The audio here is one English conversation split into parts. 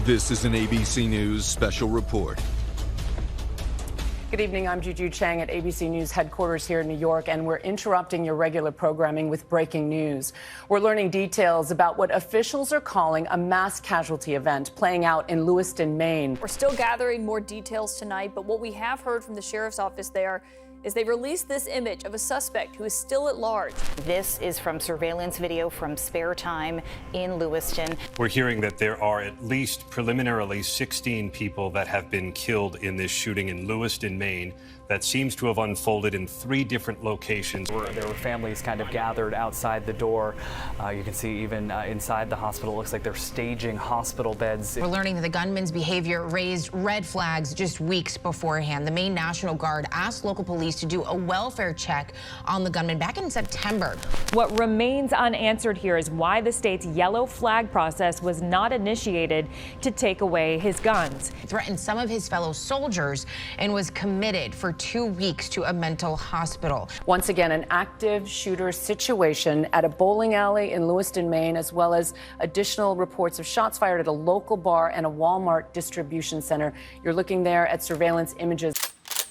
This is an ABC News special report. Good evening. I'm Juju Chang at ABC News headquarters here in New York, and we're interrupting your regular programming with breaking news. We're learning details about what officials are calling a mass casualty event playing out in Lewiston, Maine. We're still gathering more details tonight, but what we have heard from the sheriff's office there is they released this image of a suspect who is still at large. This is from surveillance video from Spare Time in Lewiston. We're hearing that there are at least preliminarily 16 people that have been killed in this shooting in Lewiston, Maine, that seems to have unfolded in 3 different locations. There were families kind of gathered outside the door. You can see even inside the hospital, it looks like they're staging hospital beds. We're learning that the gunman's behavior raised red flags just weeks beforehand. The Maine National Guard asked local police to do a welfare check on the gunman back in September. What remains unanswered here is why the state's yellow flag process was not initiated to take away his guns. He threatened some of his fellow soldiers and was committed for 2 weeks to a mental hospital. Once again, an active shooter situation at a bowling alley in Lewiston, Maine, as well as additional reports of shots fired at a local bar and a Walmart distribution center. You're looking there at surveillance images.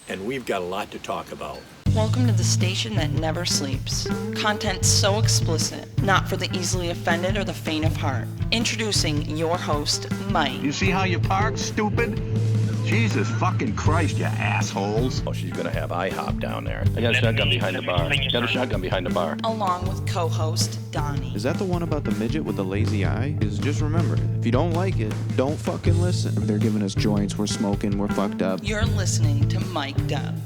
And we've got a lot to talk about. Welcome to the station that never sleeps. Content so explicit, not for the easily offended or the faint of heart. Introducing your host, Mike. You see how you park, stupid? Jesus fucking Christ, you assholes. Oh, she's gonna have IHOP down there. I got a shotgun behind the bar. Got a shotgun behind the bar. Along with co-host, Donnie. Is that the one about the midget with the lazy eye? Just remember, if you don't like it, don't fucking listen. They're giving us joints, we're smoking, we're fucked up. You're listening to Mike Dub.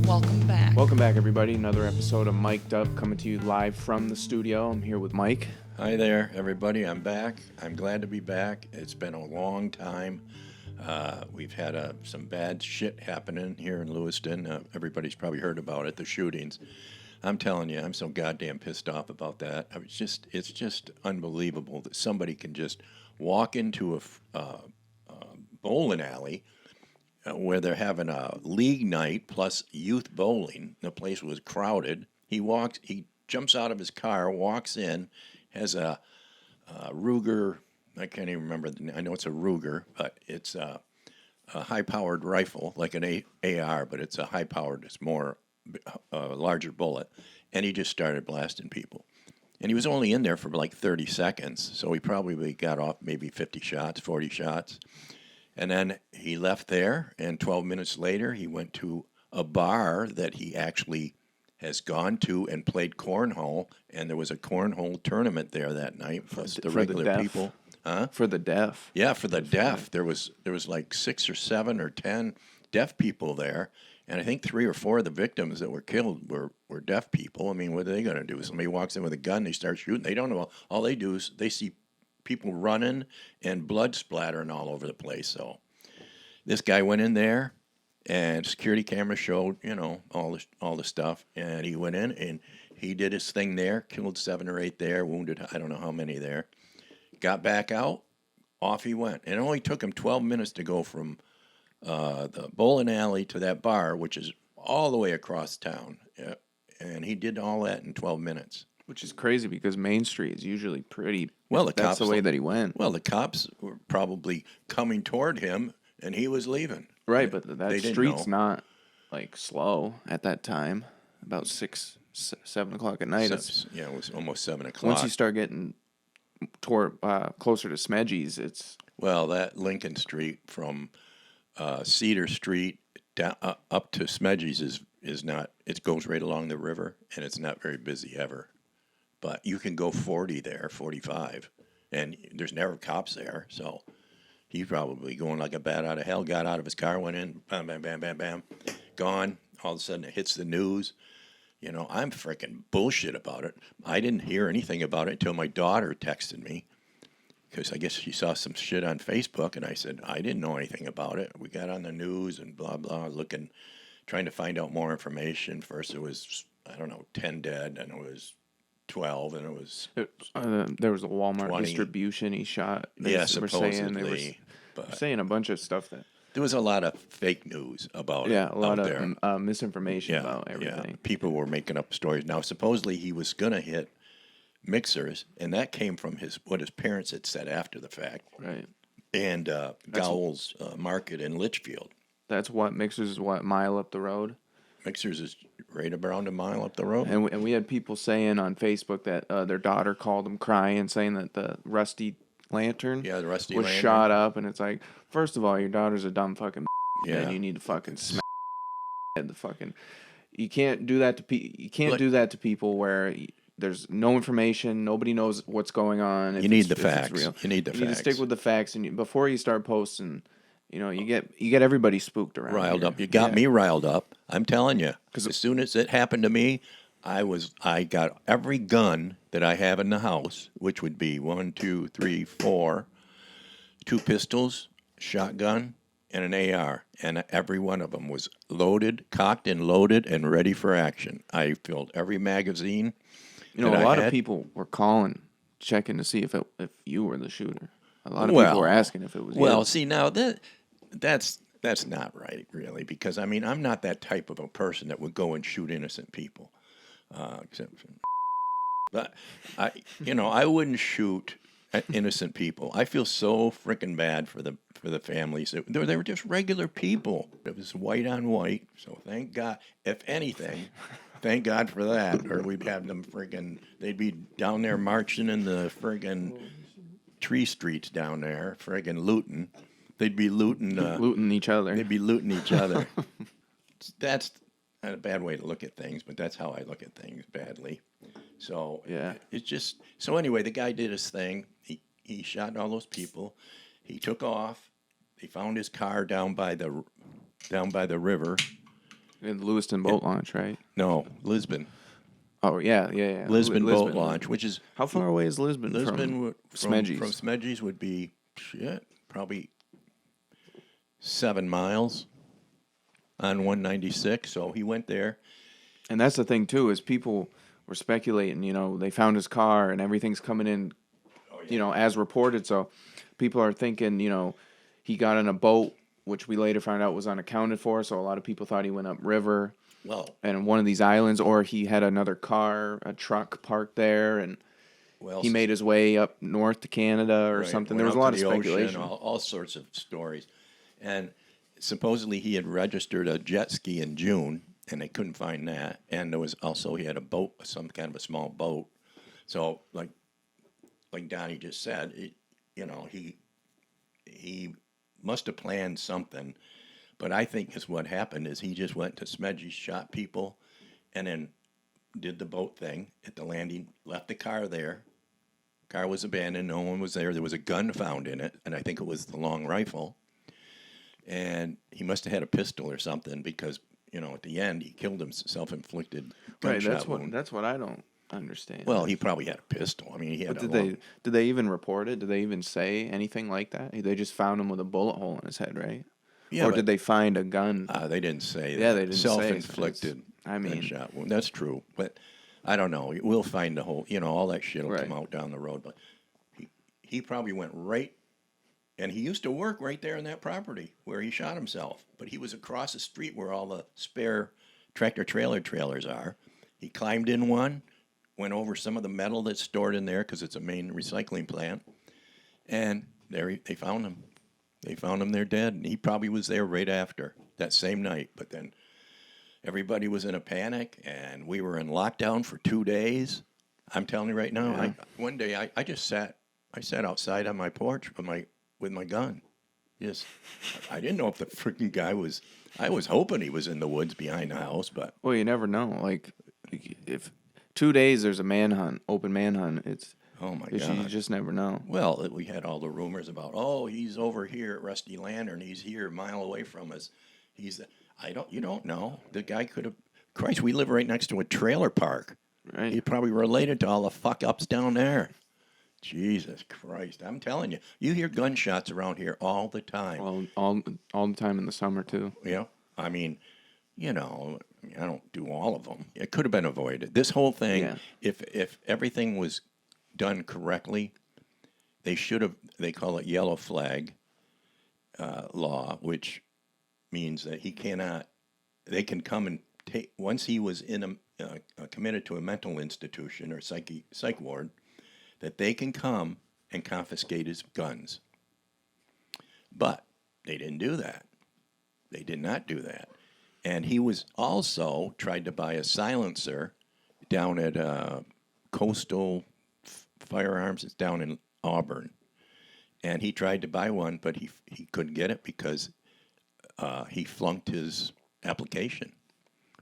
Welcome back. Welcome back, everybody. Another episode of Mic'd Up coming to you live from the studio. I'm here with Mike. Hi there, everybody. I'm back. I'm glad to be back. It's been a long time. We've had some bad shit happening here in Lewiston. Everybody's probably heard about it, the shootings. I'm telling you, I'm so goddamn pissed off about that. It's just unbelievable that somebody can just walk into a bowling alley where they're having a league night plus youth bowling. The place was crowded. He jumps out of his car, walks in, has a Ruger, I can't even remember, I know it's a Ruger, but it's a high-powered rifle, like an AR, but it's a high-powered, it's more larger bullet, and he just started blasting people. And he was only in there for like 30 seconds, so he probably got off maybe 50 shots, 40 shots. And then he left there, and 12 minutes later, he went to a bar that he actually has gone to and played cornhole, and there was a cornhole tournament there that night, plus the regular people. Huh? For the deaf. Yeah, for the deaf. There was like 6 or 7 or 10 deaf people there, and I think 3 or 4 of the victims that were killed were deaf people. I mean, what are they going to do? Somebody walks in with a gun, they start shooting. They don't know. All they do is they see people running and blood splattering all over the place. So this guy went in there, and security camera showed, all the stuff. And he went in, and he did his thing there, killed 7 or 8 there, wounded I don't know how many there. Got back out, off he went. And it only took him 12 minutes to go from the bowling alley to that bar, which is all the way across town. Yeah. And he did all that in 12 minutes. Which is crazy because Main Street is usually pretty. Well, that's the way that he went. Well, the cops were probably coming toward him, and he was leaving. Right, but that street's not like slow at that time. About 6, 7 o'clock at night. It was almost 7 o'clock. Once you start getting toward closer to Smedgy's, it's that Lincoln Street from Cedar Street down up to Smedgy's is not. It goes right along the river, and it's not very busy ever. But you can go 40 there, 45, and there's never cops there, so he's probably going like a bat out of hell. Got out of his car, went in, bam, bam, bam, bam, bam, gone. All of a sudden, it hits the news. I'm freaking bullshit about it. I didn't hear anything about it until my daughter texted me, because I guess she saw some shit on Facebook, and I said, I didn't know anything about it. We got on the news and blah, blah, trying to find out more information. First, it was, 10 dead, and it was 12, and it was there was a Walmart 20. Distribution he shot. Supposedly. They were saying a bunch of stuff that there was a lot of fake news about it. Yeah, a lot of misinformation about everything. Yeah. People were making up stories. Now, supposedly he was going to hit mixers, and that came from what his parents had said after the fact. Right. And Gowell's Market in Litchfield. That's what Mixers is. What, mile up the road? Mixers is right around a mile up the road. And we had people saying on Facebook that their daughter called them crying, saying that the rusty lantern the rusty was lantern shot up, and it's like, first of all, your daughter's a dumb fucking Yeah. and you need to fucking smack the fucking. You can't do that to You can't Look- do that to people where there's no information, nobody knows what's going on. You need the if facts. It's real. You need the You need to facts. stick with the facts, and before you start posting, you get everybody spooked around. Riled here. up. You got Yeah. me riled up. I'm telling you. Because as soon as it happened to me, I got every gun that I have in the house, which would be 1, 2, 3, 4, 2 pistols, shotgun, and an AR, and every one of them was loaded, cocked and loaded, and ready for action. I filled every magazine. A that I lot of had. people were calling, checking to see if you were the shooter. A lot of Well, people were asking if it was Well, you. see, now that's not right, really, because I mean, I'm not that type of a person that would go and shoot innocent people. But I wouldn't shoot at innocent people. I feel so freaking bad for the families. They were just regular people. It was white on white. So thank God. If anything, thank God for that. Or we'd have them freaking. They'd be down there marching in the freaking tree streets down there, friggin' looting. They'd be looting each other. They'd be looting each other. That's not a bad way to look at things, but that's how I look at things badly. So yeah, it's just so anyway. The guy did his thing. He shot all those people. He took off. They found his car down by the river. In the Lewiston boat launch, right? No, Lisbon. Oh yeah. Lisbon boat launch, which is how far away is Lisbon from Smedjies? From Smedjies would be probably 7 miles on 196. So he went there, and that's the thing too is people were speculating. They found his car and everything's coming in, as reported. So people are thinking, he got in a boat, which we later found out was unaccounted for. So a lot of people thought he went upriver. Well, and one of these islands, or he had another car, a truck parked there, and he made his way up north to Canada or something. There was a lot of speculation. All sorts of stories. And supposedly he had registered a jet ski in June, and they couldn't find that. And there was also, he had a boat, some kind of a small boat. So, like Donnie just said, he must have planned something. But I think what happened is he just went to Smedjies, shot people, and then did the boat thing at the landing, left the car there. Car was abandoned. No one was there. There was a gun found in it, and I think it was the long rifle. And he must have had a pistol or something because, at the end, he killed himself, self-inflicted gunshot wound. That's what I don't understand. Well, he probably had a pistol. I mean, he had did they even report it? Did they even say anything like that? They just found him with a bullet hole in his head, right? Yeah, or did they find a gun? They didn't say that. Yeah, they didn't self-inflicted say. Gunshot wound. That's true, but I don't know. We'll find the whole. All that shit will come out down the road. But he probably went right, and he used to work right there in that property where he shot himself. But he was across the street where all the spare tractor trailer trailers are. He climbed in one, went over some of the metal that's stored in there because it's a main recycling plant, and there they found him. They found him there dead, and he probably was there right after that same night. But then everybody was in a panic, and we were in lockdown for 2 days. I'm telling you right now, one day I just sat outside on my porch with my gun. I didn't know if the freaking guy was. I was hoping he was in the woods behind the house, but well, you never know. Like if 2 days there's a manhunt, open manhunt, it's. Oh, my God. You just never know. Well, we had all the rumors about, he's over here at Rusty Lantern. He's here a mile away from us. You don't know. The guy could have, Christ, we live right next to a trailer park. Right. He probably related to all the fuck-ups down there. Jesus Christ. I'm telling you. You hear gunshots around here all the time. Well, all the time in the summer, too. Yeah. I mean, I don't do all of them. It could have been avoided. This whole thing, if everything was done correctly, they call it yellow flag law, which means that they can come and take, once he was committed to a mental institution or psych ward, that they can come and confiscate his guns. But they didn't do that. They did not do that. And he was also tried to buy a silencer down at Coastal Firearms. It's down in Auburn. And he tried to buy one, but he couldn't get it because he flunked his application.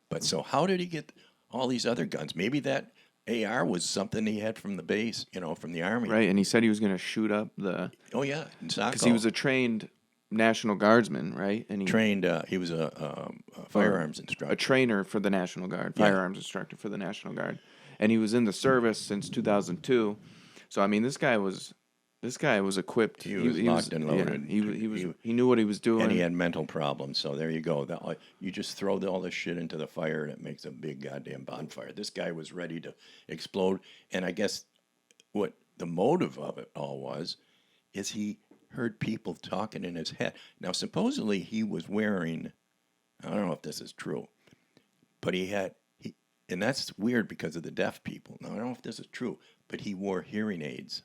But so how did he get all these other guns? Maybe that AR was something he had from the base, from the Army. Right, and he said he was going to shoot up the... Oh, yeah, in Saco. Because he was a trained National Guardsman, right? And he was a firearms instructor. A trainer for the National Guard, firearms instructor for the National Guard. And he was in the service since 2002. So, I mean, this guy was equipped. He was locked and loaded. Yeah, he knew what he was doing. And he had mental problems. So there you go. You just throw all this shit into the fire and it makes a big goddamn bonfire. This guy was ready to explode. And I guess what the motive of it all was is he heard people talking in his head. Now, supposedly he was wearing, I don't know if this is true, but and that's weird because of the deaf people. Now, I don't know if this is true, but he wore hearing aids.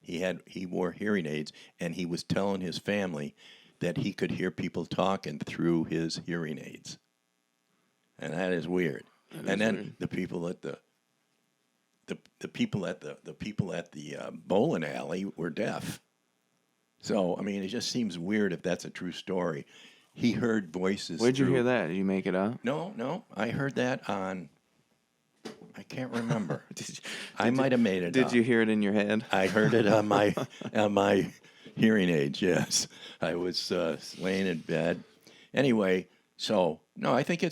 He wore hearing aids, and he was telling his family that he could hear people talking through his hearing aids. And that is weird. And then weird. The people at the people at the bowling alley were deaf. So, I mean, it just seems weird if that's a true story. He heard voices. Where'd you hear that? Did you make it up? No. I heard that on... I can't remember. I might have made it up. Did you hear it in your head? I heard it on my hearing aids, yes. I was laying in bed. Anyway, so, no, I think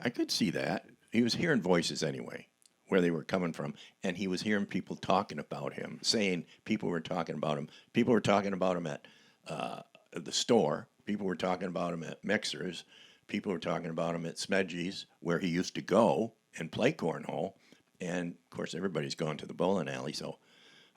I could see that. He was hearing voices anyway, where they were coming from, and he was hearing people talking about him, saying people were talking about him. People were talking about him at the store. People were talking about him at Mixers. People were talking about him at Smedgy's, where he used to go and play cornhole. And, of course, everybody's gone to the bowling alley, so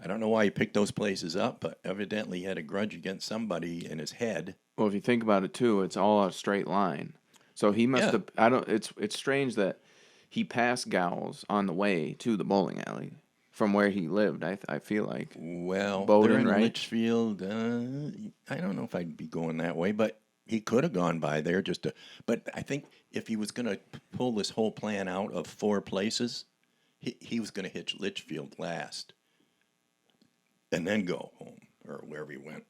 I don't know why he picked those places up, but evidently he had a grudge against somebody in his head. Well, if you think about it, too, it's all a straight line. So he must have... It's strange that he passed Gowles on the way to the bowling alley from where he lived, I feel like. Well, Bowden, they're in right? Litchfield. I don't know if I'd be going that way, but he could have gone by there just to... But I think if he was going to pull this whole plan out of 4 places, he was going to hit Litchfield last and then go home or wherever he went.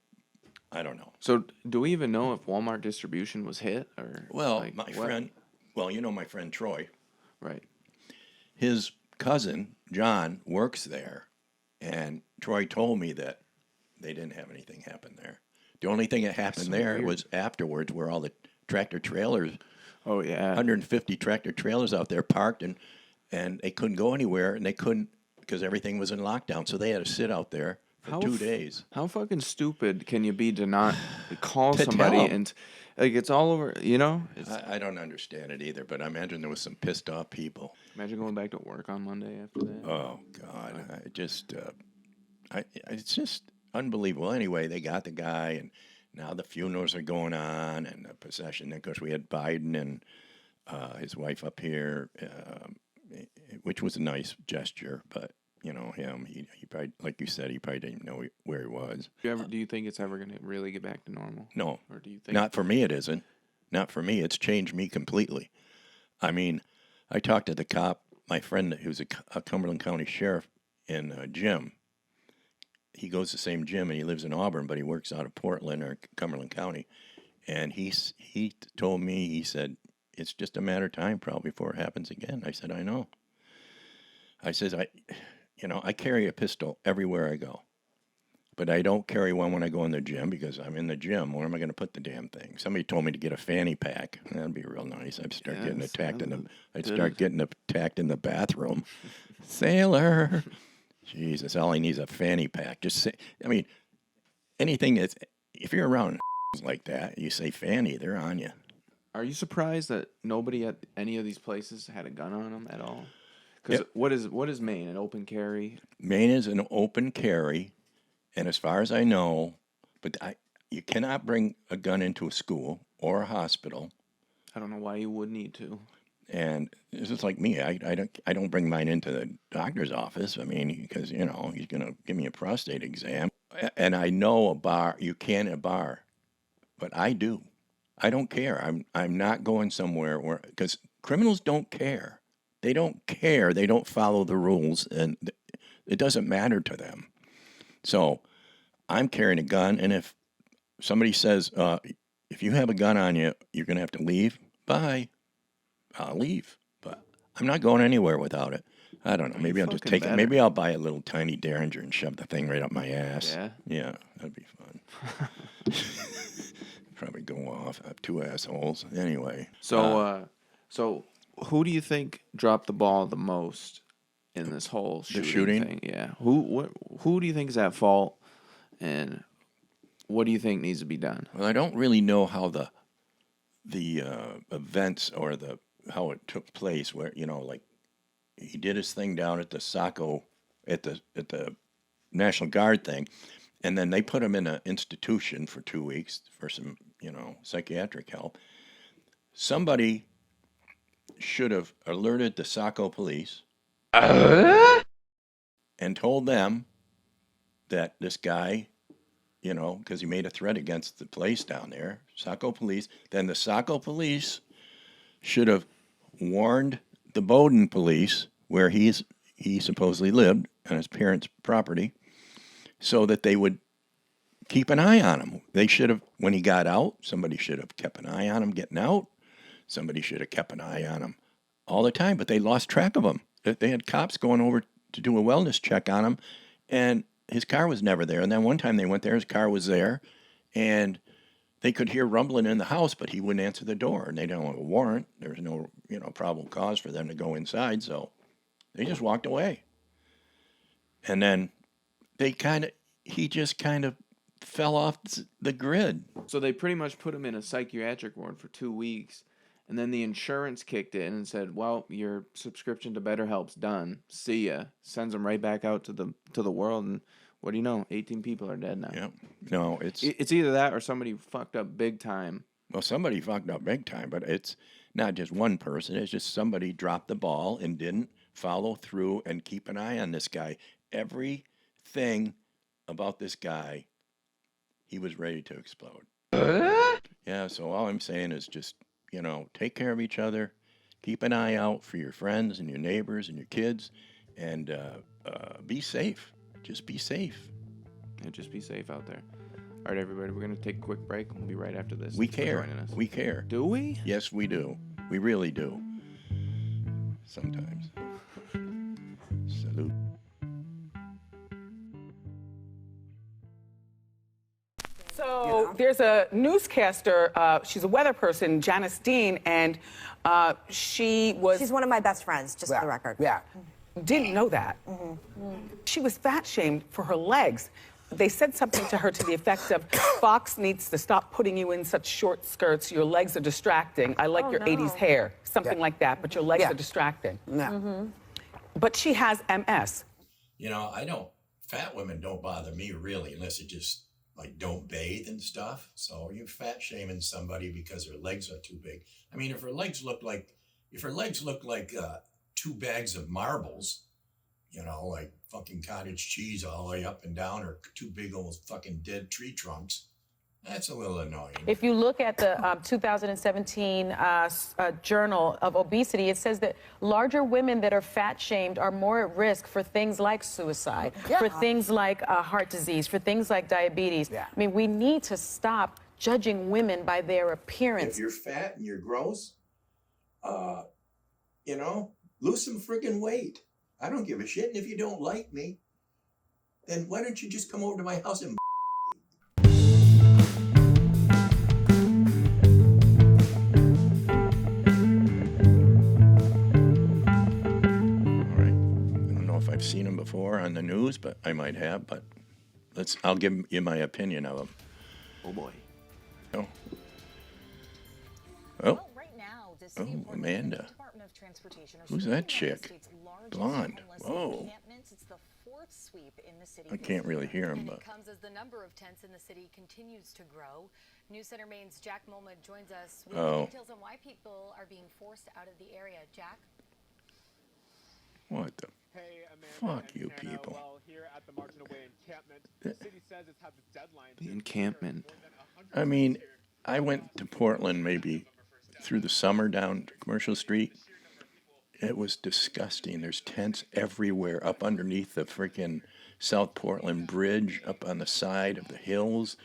I don't know. So do we even know if Walmart distribution was hit? Or well, my friend Troy. Right. His cousin, John, works there, and Troy told me that they didn't have anything happen there. The only thing that happened there was afterwards where all the tractor trailers, 150 tractor trailers out there parked, and they couldn't go anywhere, and they couldn't because everything was in lockdown. So they had to sit out there for 2 days. How fucking stupid can you be to not call somebody and... Like, it's all over, you know? I don't understand it either, but I imagine there was some pissed off people. Imagine going back to work on Monday after that. Oh, God. It's just unbelievable. Anyway, they got the guy, and now the funerals are going on, and the procession. Of course, we had Biden and his wife up here, which was a nice gesture, but... You know, him, he probably, like you said, he probably didn't know where he was. Do you think it's ever going to really get back to normal? No. Or do you think? Not for me, it isn't. Not for me. It's changed me completely. I mean, I talked to the cop, my friend who's a Cumberland County sheriff in Jim. He goes to the same gym, and he lives in Auburn, but he works out of Portland or Cumberland County. And he told me, he said, it's just a matter of time probably before it happens again. I said, I know. I says, I carry a pistol everywhere I go, but I don't carry one when I go in the gym because I'm in the gym. Where am I going to put the damn thing? Somebody told me to get a fanny pack. That'd be real nice. I'd start getting attacked in the bathroom. Sailor, Jesus! All I need is a fanny pack. Anything that's if you're around like that, you say fanny, they're on you. Are you surprised that nobody at any of these places had a gun on them at all? Because what is Maine? An open carry? Maine is an open carry, and as far as I know, you cannot bring a gun into a school or a hospital. I don't know why you would need to. And it's just like me. I don't bring mine into the doctor's office. I mean, because, you know, he's going to give me a prostate exam. And I know a bar, you can at a bar, but I do. I don't care. I'm not going somewhere where, because criminals don't care. They don't care. They don't follow the rules, and it doesn't matter to them. So I'm carrying a gun, and if somebody says, if you have a gun on you, you're going to have to leave, bye. I'll leave, but I'm not going anywhere without it. I don't know. Maybe I'll just take it. Maybe I'll buy a little tiny Derringer and shove the thing right up my ass. Yeah? Yeah, that'd be fun. Probably go off. I have two assholes. Anyway. So, so who do you think dropped the ball the most in this whole shooting thing? Yeah. Who do you think is at fault, and what do you think needs to be done? Well, I don't really know how the events or how it took place. Where, you know, like, he did his thing down at the Saco at the National Guard thing, and then they put him in an institution for 2 weeks for some, you know, psychiatric help. Somebody should have alerted the Saco police and told them that this guy, you know, because he made a threat against the place down there, Saco police. Then the Saco police should have warned the Bowden police, where he supposedly lived on his parents' property, so that they would keep an eye on him. They should have, when he got out, somebody should have kept an eye on him getting out. Somebody should have kept an eye on him all the time, but they lost track of him. They had cops going over to do a wellness check on him, and his car was never there. And then one time they went there, his car was there, and they could hear rumbling in the house, but he wouldn't answer the door, and they didn't have a warrant. There was no, you know, probable cause for them to go inside, so they just walked away. And then he just kind of fell off the grid. So they pretty much put him in a psychiatric ward for 2 weeks, and then the insurance kicked in and said, "Well, your subscription to BetterHelp's done. See ya." Sends him right back out to the world, and what do you know? 18 people are dead now. Yeah. No, it's either that or somebody fucked up big time. Well, somebody fucked up big time, but it's not just one person. It's just somebody dropped the ball and didn't follow through and keep an eye on this guy. Everything about this guy, he was ready to explode. Yeah, so all I'm saying is just, you know, take care of each other. Keep an eye out for your friends and your neighbors and your kids, and be safe. Just be safe. And just be safe out there. All right, everybody, we're going to take a quick break. We'll be right after this. We care. We care. Do we? Yes, we do. We really do. Sometimes. Salute. So there's a newscaster, she's a weather person, Janice Dean, and she's one of my best friends, just for the record. Yeah. Didn't know that. She was fat shamed for her legs. They said something to her to the effect of, Fox needs to stop putting you in such short skirts. Your legs are distracting. I like your 80s hair. Something like that, but your legs are distracting. But she has MS. You know, fat women don't bother me really, unless you just, like, don't bathe and stuff. So you're fat shaming somebody because their legs are too big. I mean, if her legs look like 2 bags of marbles, you know, like fucking cottage cheese all the way up and down, or 2 big old fucking dead tree trunks, that's a little annoying. If you look at the 2017 Journal of Obesity, it says that larger women that are fat shamed are more at risk for things like suicide, for things like heart disease, for things like diabetes. I mean, we need to stop judging women by their appearance. If you're fat and you're gross, you know, lose some friggin' weight. I don't give a shit. And if you don't like me, then why don't you just come over to my house and I've seen him before on the news, but I might have, but I'll give you my opinion of him. Oh boy. Oh. Well, right now, Oh, Amanda. Who's that chick? Blonde. Whoa. I can't really hear him, but. It comes as the number of tents in the city continues to grow. News Center Maine's Jack Mulmud joins us with details on why people are being forced out of the area. Jack? What the fuck, you people? The encampment. I mean, I went to Portland maybe through the summer down to Commercial Street. It was disgusting. There's tents everywhere up underneath the freaking South Portland Bridge, up on the side of the hills,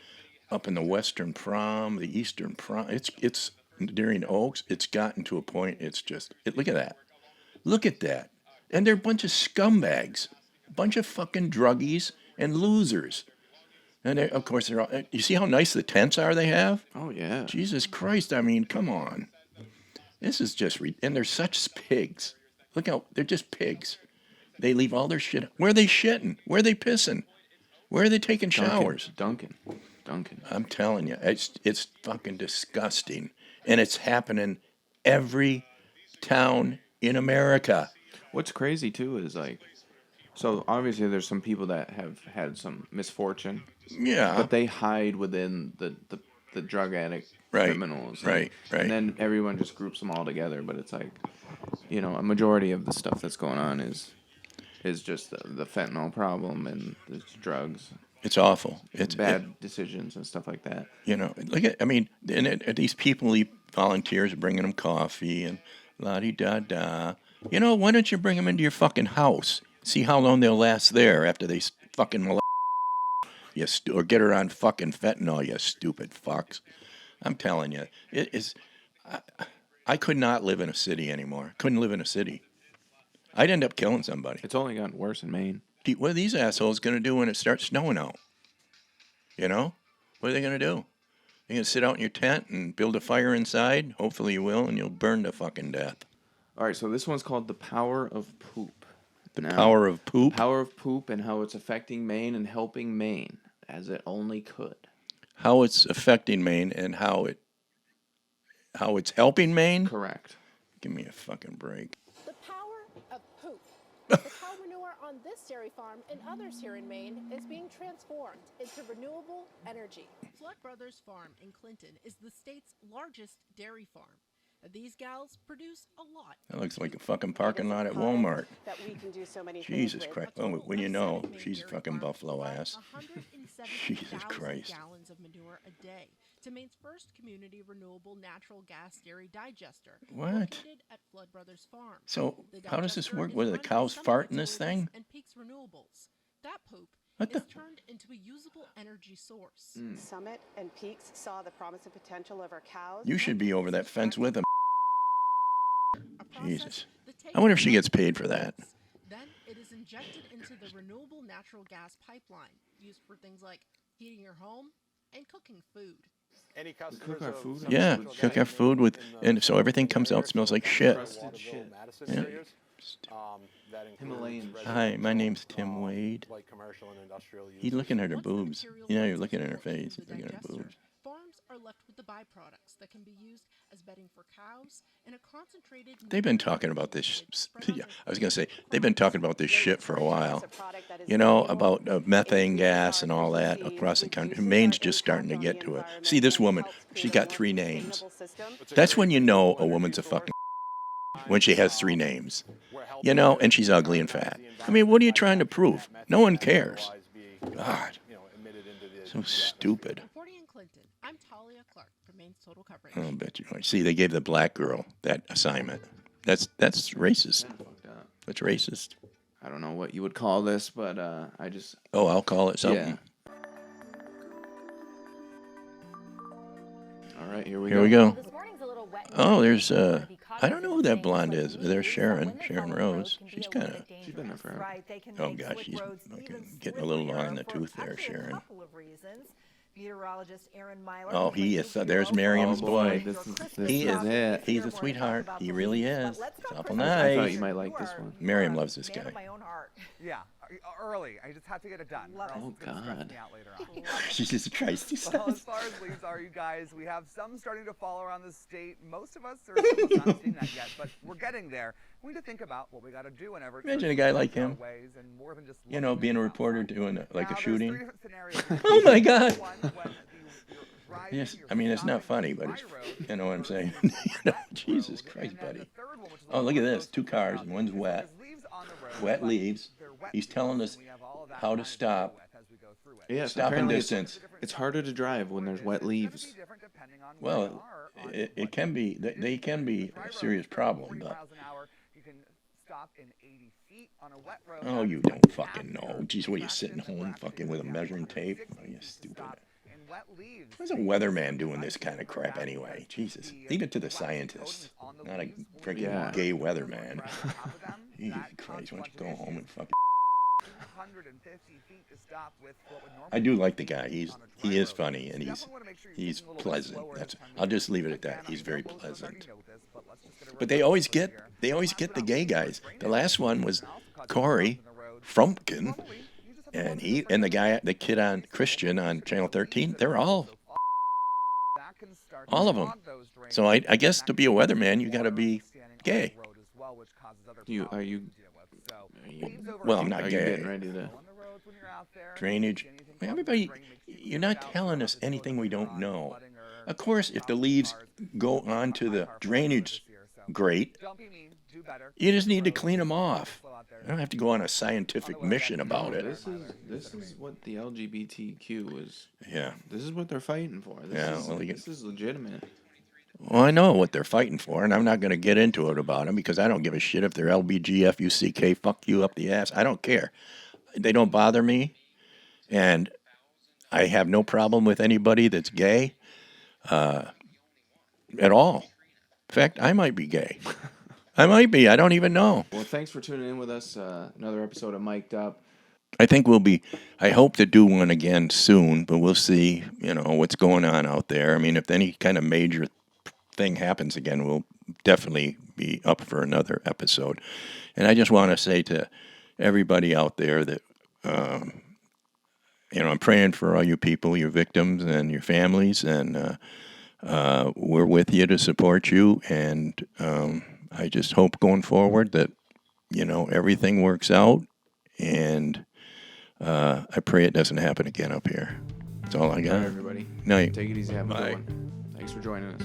up in the Western Prom, the Eastern Prom. It's during Oaks. It's gotten to a point. It's just look at that. Look at that. And they're a bunch of scumbags, a bunch of fucking druggies and losers. And of course, they're all. You see how nice the tents are they have? Oh yeah. Jesus Christ! I mean, come on. This is just and they're such pigs. Look how they're just pigs. They leave all their shit. Where are they shitting? Where are they pissing? Where are they taking showers? Duncan. I'm telling you, it's fucking disgusting, and it's happening every town in America. What's crazy too is like, so obviously there's some people that have had some misfortune. Yeah. But they hide within the drug addict criminals. Right. And then everyone just groups them all together. But it's like, you know, a majority of the stuff that's going on is just the fentanyl problem and the drugs. It's awful. It's bad decisions and stuff like that. You know, these people, volunteers are bringing them coffee and la-di-da-da. You know, why don't you bring them into your fucking house? See how long they'll last there after they fucking molest you, or get her on fucking fentanyl, you stupid fucks. I'm telling you, it is. I could not live in a city anymore. Couldn't live in a city. I'd end up killing somebody. It's only gotten worse in Maine. What are these assholes going to do when it starts snowing out? You know? What are they going to do? They're going to sit out in your tent and build a fire inside? Hopefully you will, and you'll burn to fucking death. All right, so this one's called The Power of Poop. Power of Poop? Power of Poop and how it's affecting Maine and helping Maine, as it only could. How it's affecting Maine and how it's helping Maine? Correct. Give me a fucking break. The power of poop. The cow manure on this dairy farm and others here in Maine is being transformed into renewable energy. Flood Brothers Farm in Clinton is the state's largest dairy farm. These gals produce a lot. That looks like a fucking parking lot at Walmart. That we can do so many Jesus things Christ. Oh, when you know, she's a fucking buffalo ass. Jesus Christ. Gallons of manure a day to Maine's first community renewable natural gas dairy digester. What? Located at Flood Brothers Farm. So, how does this work? What, the cows fart in this thing? And Peaks Renewables. That poop is turned into a usable energy source. Summit and Peaks saw the promise and potential of our cows. You should be over that fence with them. Jesus. I wonder if she gets paid for that. Then it is injected into the renewable natural gas pipeline, used for things like heating your home and cooking food. Any cook our food? Yeah, cook our food with, and so everything comes out smells like shit. Yeah. Himalayan. Hi, my name's Tim Wade. He's looking at her boobs. You know, you're looking at her face. He's looking at her boobs. Farms are left with the byproducts that can be used as bedding for cows and a concentrated. They've been talking about this. Yeah, I was going to say, they've been talking about this shit for a while. You know, about methane gas and all that across the country. Maine's just starting to get to it. See, this woman, she got 3 names. That's when you know a woman's a fucking when she has 3 names. You know, and she's ugly and fat. I mean, what are you trying to prove? No one cares. God. So stupid. I'll bet you. See, they gave the black girl that assignment. That's racist. That's racist. I don't know what you would call this, but I just. Oh, I'll call it something. Yeah. All right, here we go. Oh, there's I don't know who that blonde is. There's Sharon Rose. She's kind of. She's been there forever. Oh gosh, she's getting a little long in the tooth there, Sharon. Meteorologist Aaron Myler. Oh, he is. There's Miriam's boy. He is it. He's a sweetheart. He really is. Awful I nice. thought you might like this one. Miriam loves this guy. Yeah. Early. I just have to get it done. Oh, God. Me out later on. Jesus Christ. He Well, as says. far as leaves are, you guys, we have some starting to fall around the state. Most of us are still not seeing that yet, but we're getting there. We need to think about what we got to do whenever. Imagine a guy like him, ways and more than just you know, being a reporter doing like Now, a there's shooting. 3 different scenarios. Oh, my God. One, when you're driving, Yes, you're I mean, it's not stopping funny, but it's, by road, you know what I'm saying? You know, Jesus Christ, buddy. Oh, look at this. 2 cars, and one's wet. Wet leaves. He's telling us how to stop. Yes, Stopping apparently distance. it's harder to drive when there's wet leaves. Well, it can be, they can be a serious problem, but. Oh, you don't fucking know. Geez, what are you sitting home fucking with a measuring tape? Oh, you stupid. What's a weatherman doing this kind of crap anyway? Jesus. Leave it to the scientists, not a freaking gay weatherman. Jesus Christ, why don't you go home and fucking. I do like the guy. He is funny and he's pleasant. I'll just leave it at that. He's very pleasant. But they always get the gay guys. The last one was Corey Frumpkin, and the kid on Christian on Channel 13. They're all of them. So I guess to be a weatherman, you got to be gay. Are you? Well, I'm not are gay. You getting ready to... Drainage. Everybody, you're not telling us anything we don't know. Of course, if the leaves go onto the drainage grate, you just need to clean them off. I don't have to go on a scientific mission about it. This is what the LGBTQ is. Yeah. This is what they're fighting for. This is legitimate. Well, I know what they're fighting for, and I'm not going to get into it about them because I don't give a shit if they're LBGFUCK, fuck you up the ass. I don't care. They don't bother me, and I have no problem with anybody that's gay at all. In fact, I might be gay. I might be. I don't even know. Well, thanks for tuning in with us. Another episode of Mic'd Up. I think I hope to do one again soon, but we'll see, what's going on out there. I mean, if any kind of major thing happens again, we'll definitely be up for another episode. And I just want to say to everybody out there that, I'm praying for all you people, your victims and your families, and we're with you to support you. And I just hope going forward that, everything works out. And I pray it doesn't happen again up here. That's all I got. All right, everybody. Night. Take it easy. Have a Bye. good one. Thanks for joining us.